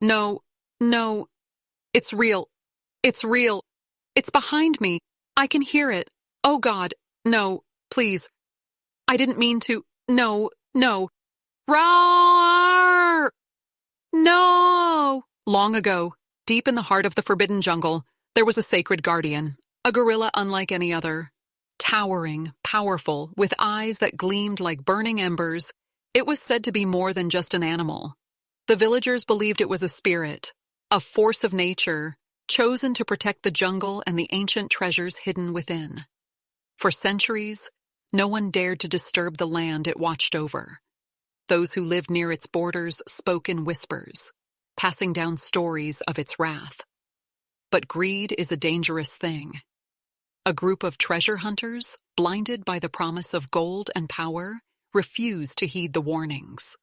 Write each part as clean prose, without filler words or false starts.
No, no, it's real. It's real. It's behind me. I can hear it. Oh God, no, please. I didn't mean to. No, no. Roar! No! Long ago, deep in the heart of the forbidden jungle, there was a sacred guardian, a gorilla unlike any other. Towering, powerful, with eyes that gleamed like burning embers, it was said to be more than just an animal. The villagers believed it was a spirit, a force of nature, chosen to protect the jungle and the ancient treasures hidden within. For centuries, no one dared to disturb the land it watched over. Those who lived near its borders spoke in whispers, passing down stories of its wrath. But greed is a dangerous thing. A group of treasure hunters, blinded by the promise of gold and power, refused to heed the warnings.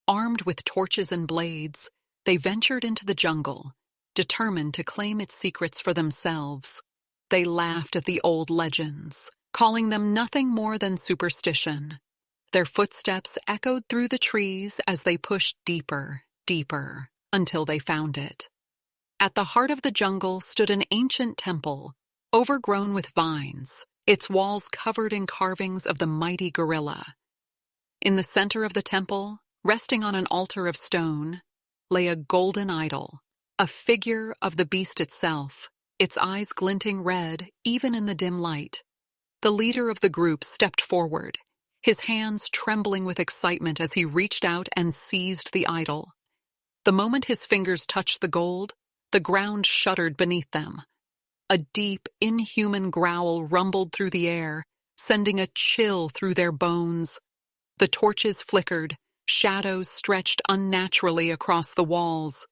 Armed with torches and blades, they ventured into the jungle, determined to claim its secrets for themselves. They laughed at the old legends, calling them nothing more than superstition. Their footsteps echoed through the trees as they pushed deeper, deeper, until they found it. At the heart of the jungle stood an ancient temple, overgrown with vines, its walls covered in carvings of the mighty gorilla. In the center of the temple, resting on an altar of stone, lay a golden idol, a figure of the beast itself, its eyes glinting red even in the dim light. The leader of the group stepped forward, his hands trembling with excitement as he reached out and seized the idol. The moment his fingers touched the gold, the ground shuddered beneath them. A deep, inhuman growl rumbled through the air, sending a chill through their bones. The torches flickered, shadows stretched unnaturally across the walls.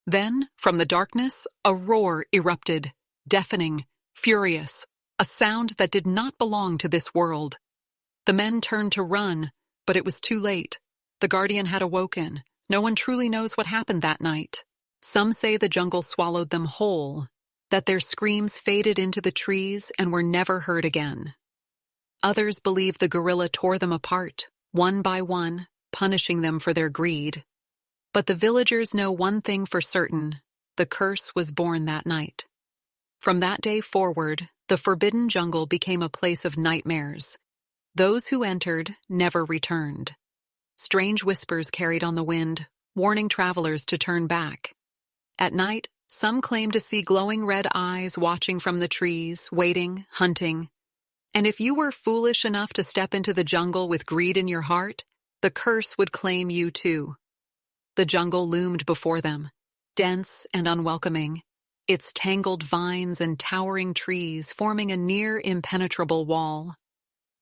Then, from the darkness, a roar erupted, deafening, furious, a sound that did not belong to this world. The men turned to run, but it was too late. The guardian had awoken. No one truly knows what happened that night. Some say the jungle swallowed them whole, that their screams faded into the trees and were never heard again. Others believe the gorilla tore them apart, one by one, punishing them for their greed. But the villagers know one thing for certain: the curse was born that night. From that day forward, the forbidden jungle became a place of nightmares. Those who entered never returned. Strange whispers carried on the wind, warning travelers to turn back. At night, some claim to see glowing red eyes watching from the trees, waiting, hunting. And if you were foolish enough to step into the jungle with greed in your heart, the curse would claim you too. The jungle loomed before them, dense and unwelcoming, its tangled vines and towering trees forming a near impenetrable wall.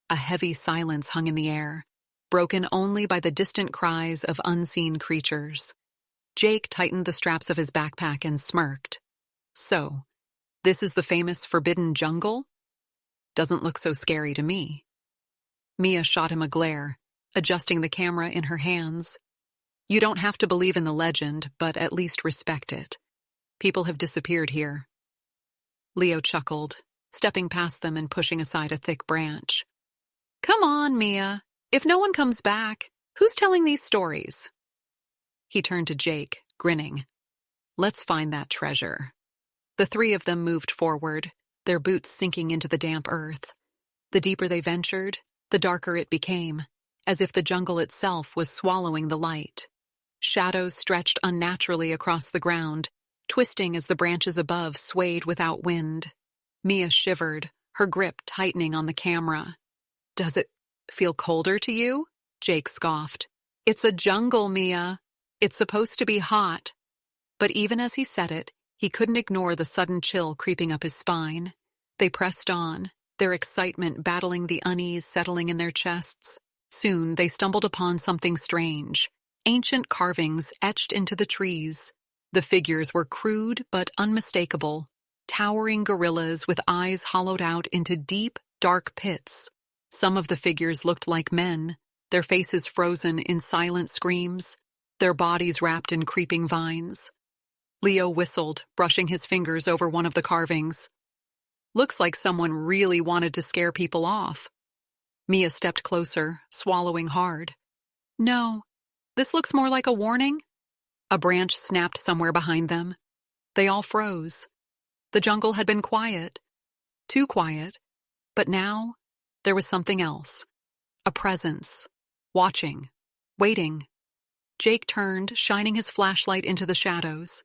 A heavy silence hung in the air, broken only by the distant cries of unseen creatures. Jake tightened the straps of his backpack and smirked. So, this is the famous forbidden jungle? Doesn't look so scary to me. Mia shot him a glare, adjusting the camera in her hands. You don't have to believe in the legend, but at least respect it. People have disappeared here. Leo chuckled, stepping past them and pushing aside a thick branch. Come on, Mia. If no one comes back, who's telling these stories? He turned to Jake, grinning. Let's find that treasure. The three of them moved forward, their boots sinking into the damp earth. The deeper they ventured, the darker it became, as if the jungle itself was swallowing the light. Shadows stretched unnaturally across the ground, twisting as the branches above swayed without wind. Mia shivered, her grip tightening on the camera. Does it feel colder to you? Jake scoffed. It's a jungle, Mia. It's supposed to be hot. But even as he said it, he couldn't ignore the sudden chill creeping up his spine. They pressed on, their excitement battling the unease settling in their chests. Soon they stumbled upon something strange. Ancient carvings etched into the trees. The figures were crude but unmistakable, towering gorillas with eyes hollowed out into deep, dark pits. Some of the figures looked like men, their faces frozen in silent screams, their bodies wrapped in creeping vines. Leo whistled, brushing his fingers over one of the carvings. Looks like someone really wanted to scare people off. Mia stepped closer, swallowing hard. No, this looks more like a warning. A branch snapped somewhere behind them. They all froze. The jungle had been quiet. Too quiet. But now, there was something else. A presence. Watching. Waiting. Jake turned, shining his flashlight into the shadows.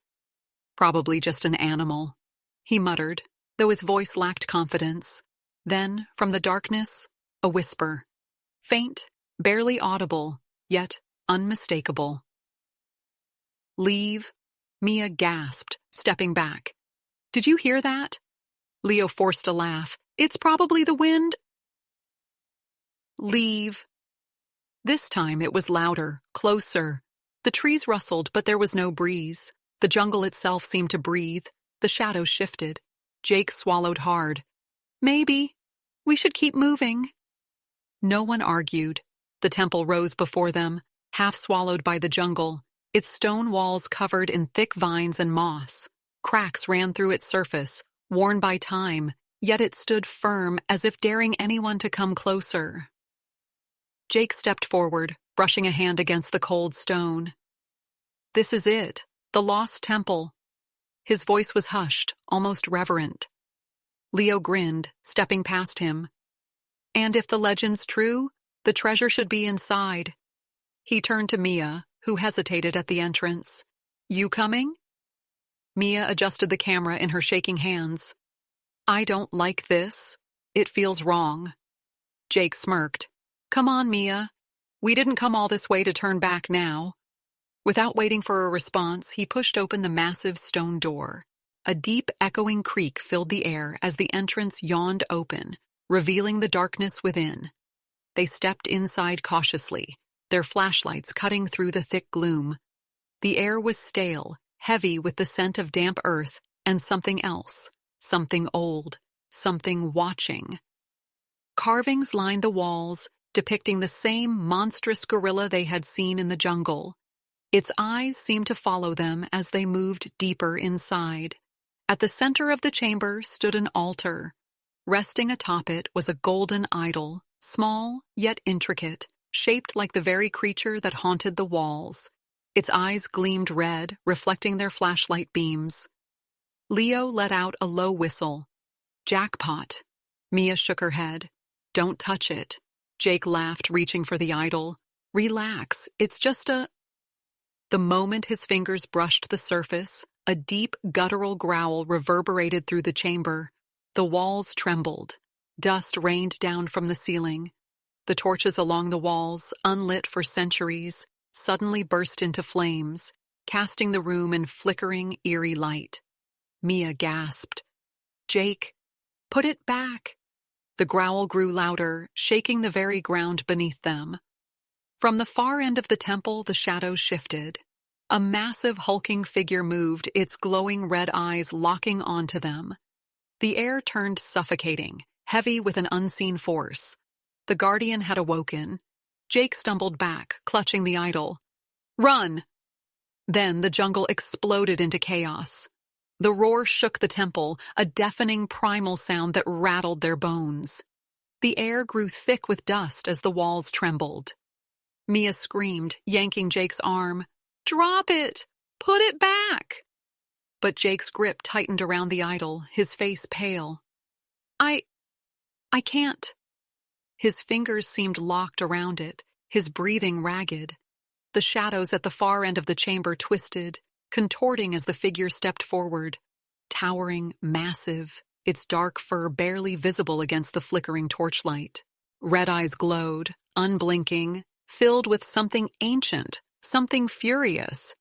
Probably just an animal, he muttered, though his voice lacked confidence. Then, from the darkness, a whisper. Faint, barely audible, yet unmistakable. Leave, Mia gasped, stepping back. Did you hear that? Leo forced a laugh. It's probably the wind. Leave. This time it was louder, closer. The trees rustled, but there was no breeze. The jungle itself seemed to breathe. The shadows shifted. Jake swallowed hard. Maybe. We should keep moving. No one argued. The temple rose before them, half swallowed by the jungle, its stone walls covered in thick vines and moss. Cracks ran through its surface, worn by time, yet it stood firm as if daring anyone to come closer. Jake stepped forward, brushing a hand against the cold stone. This is it, the lost temple. His voice was hushed, almost reverent. Leo grinned, stepping past him. And if the legend's true, the treasure should be inside. He turned to Mia, who hesitated at the entrance. You coming? Mia adjusted the camera in her shaking hands. I don't like this. It feels wrong. Jake smirked. Come on, Mia. We didn't come all this way to turn back now. Without waiting for a response, he pushed open the massive stone door. A deep, echoing creak filled the air as the entrance yawned open, revealing the darkness within. They stepped inside cautiously, their flashlights cutting through the thick gloom. The air was stale, heavy with the scent of damp earth and something else, something old, something watching. Carvings lined the walls, depicting the same monstrous gorilla they had seen in the jungle. Its eyes seemed to follow them as they moved deeper inside. At the center of the chamber stood an altar. Resting atop it was a golden idol, small yet intricate, shaped like the very creature that haunted the walls. Its eyes gleamed red, reflecting their flashlight beams. Leo let out a low whistle. Jackpot. Mia shook her head. Don't touch it. Jake laughed, reaching for the idol. Relax, it's just a... The moment his fingers brushed the surface, a deep, guttural growl reverberated through the chamber. The walls trembled. Dust rained down from the ceiling. The torches along the walls, unlit for centuries, suddenly burst into flames, casting the room in flickering, eerie light. Mia gasped. Jake, put it back. The growl grew louder, shaking the very ground beneath them. From the far end of the temple, the shadows shifted. A massive hulking figure moved, its glowing red eyes locking onto them. The air turned suffocating, heavy with an unseen force. The guardian had awoken. Jake stumbled back, clutching the idol. Run! Then the jungle exploded into chaos. The roar shook the temple, a deafening primal sound that rattled their bones. The air grew thick with dust as the walls trembled. Mia screamed, yanking Jake's arm. Drop it! Put it back! But Jake's grip tightened around the idol, his face pale. I can't. His fingers seemed locked around it, his breathing ragged. The shadows at the far end of the chamber twisted, contorting as the figure stepped forward. Towering, massive, its dark fur barely visible against the flickering torchlight. Red eyes glowed, unblinking, filled with something ancient, something furious.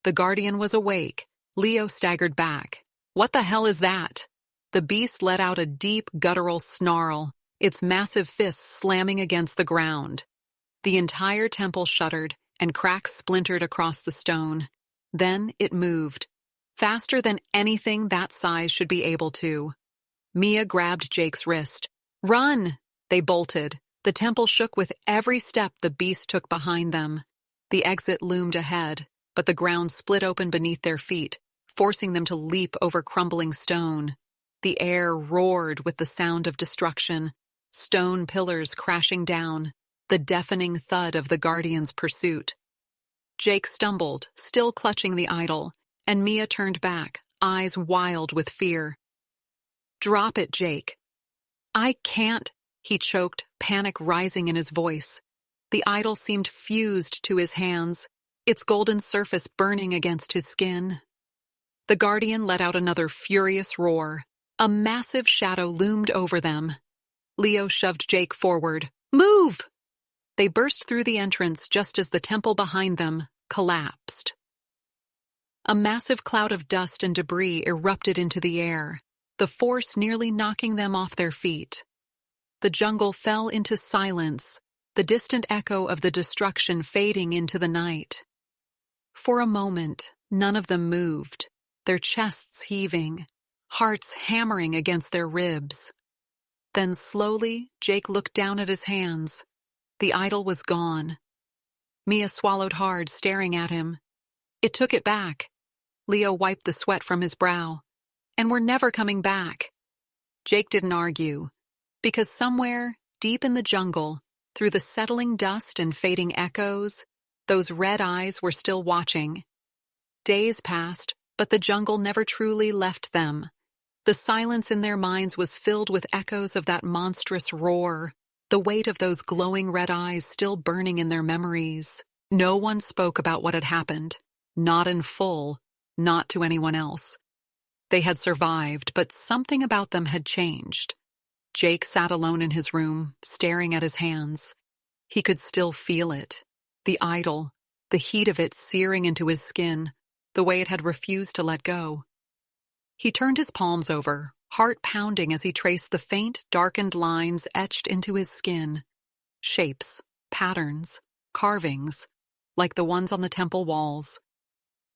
The guardian was awake. Leo staggered back. What the hell is that? The beast let out a deep, guttural snarl, its massive fists slamming against the ground. The entire temple shuddered, and cracks splintered across the stone. Then it moved, faster than anything that size should be able to. Mia grabbed Jake's wrist. Run! They bolted. The temple shook with every step the beast took behind them. The exit loomed ahead, but the ground split open beneath their feet, forcing them to leap over crumbling stone. The air roared with the sound of destruction, stone pillars crashing down, the deafening thud of the guardian's pursuit. Jake stumbled, still clutching the idol, and Mia turned back, eyes wild with fear. "Drop it, Jake." "I can't," he choked, panic rising in his voice. The idol seemed fused to his hands, its golden surface burning against his skin. The Guardian let out another furious roar. A massive shadow loomed over them. Leo shoved Jake forward. "Move!" They burst through the entrance just as the temple behind them collapsed. A massive cloud of dust and debris erupted into the air, the force nearly knocking them off their feet. The jungle fell into silence, the distant echo of the destruction fading into the night. For a moment, none of them moved, their chests heaving, hearts hammering against their ribs. Then slowly, Jake looked down at his hands. The idol was gone. Mia swallowed hard, staring at him. "It took it back." Leo wiped the sweat from his brow. "And we're never coming back." Jake didn't argue, because somewhere, deep in the jungle, through the settling dust and fading echoes, those red eyes were still watching. Days passed, but the jungle never truly left them. The silence in their minds was filled with echoes of that monstrous roar, the weight of those glowing red eyes still burning in their memories. No one spoke about what had happened, not in full, not to anyone else. They had survived, but something about them had changed. Jake sat alone in his room, staring at his hands. He could still feel it. The idol, the heat of it searing into his skin, the way it had refused to let go. He turned his palms over, heart pounding as he traced the faint, darkened lines etched into his skin. Shapes, patterns, carvings, like the ones on the temple walls.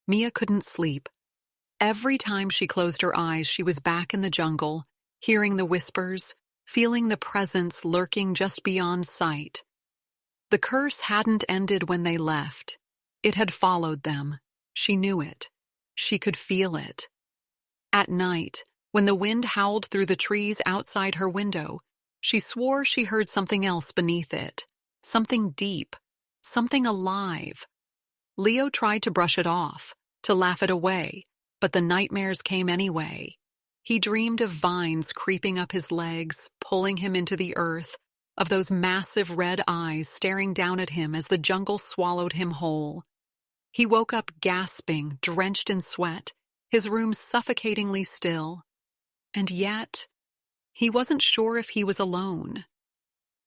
Mia couldn't sleep. Every time she closed her eyes, she was back in the jungle, hearing the whispers, feeling the presence lurking just beyond sight. The curse hadn't ended when they left. It had followed them. She knew it. She could feel it. At night, when the wind howled through the trees outside her window, she swore she heard something else beneath it. Something deep. Something alive. Leo tried to brush it off, to laugh it away, but the nightmares came anyway. He dreamed of vines creeping up his legs, pulling him into the earth, of those massive red eyes staring down at him as the jungle swallowed him whole. He woke up gasping, drenched in sweat, his room suffocatingly still. And yet, he wasn't sure if he was alone.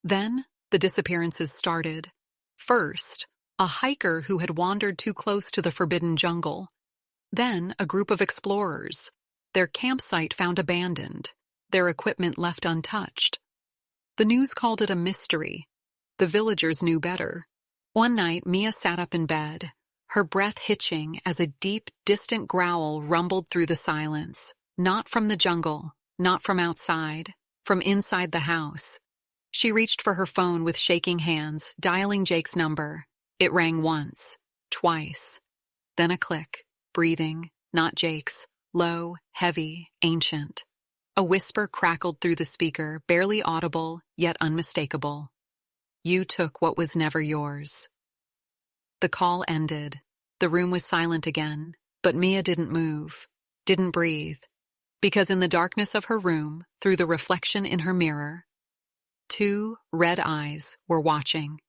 Then, the disappearances started. First, a hiker who had wandered too close to the forbidden jungle. Then, a group of explorers. Their campsite found abandoned, their equipment left untouched. The news called it a mystery. The villagers knew better. One night, Mia sat up in bed, her breath hitching as a deep, distant growl rumbled through the silence. Not from the jungle, not from outside, from inside the house. She reached for her phone with shaking hands, dialing Jake's number. It rang once, twice. Then a click, breathing, not Jake's, low, heavy, ancient. A whisper crackled through the speaker, barely audible, yet unmistakable. "You took what was never yours." The call ended. The room was silent again, but Mia didn't move, didn't breathe, because in the darkness of her room, through the reflection in her mirror, two red eyes were watching.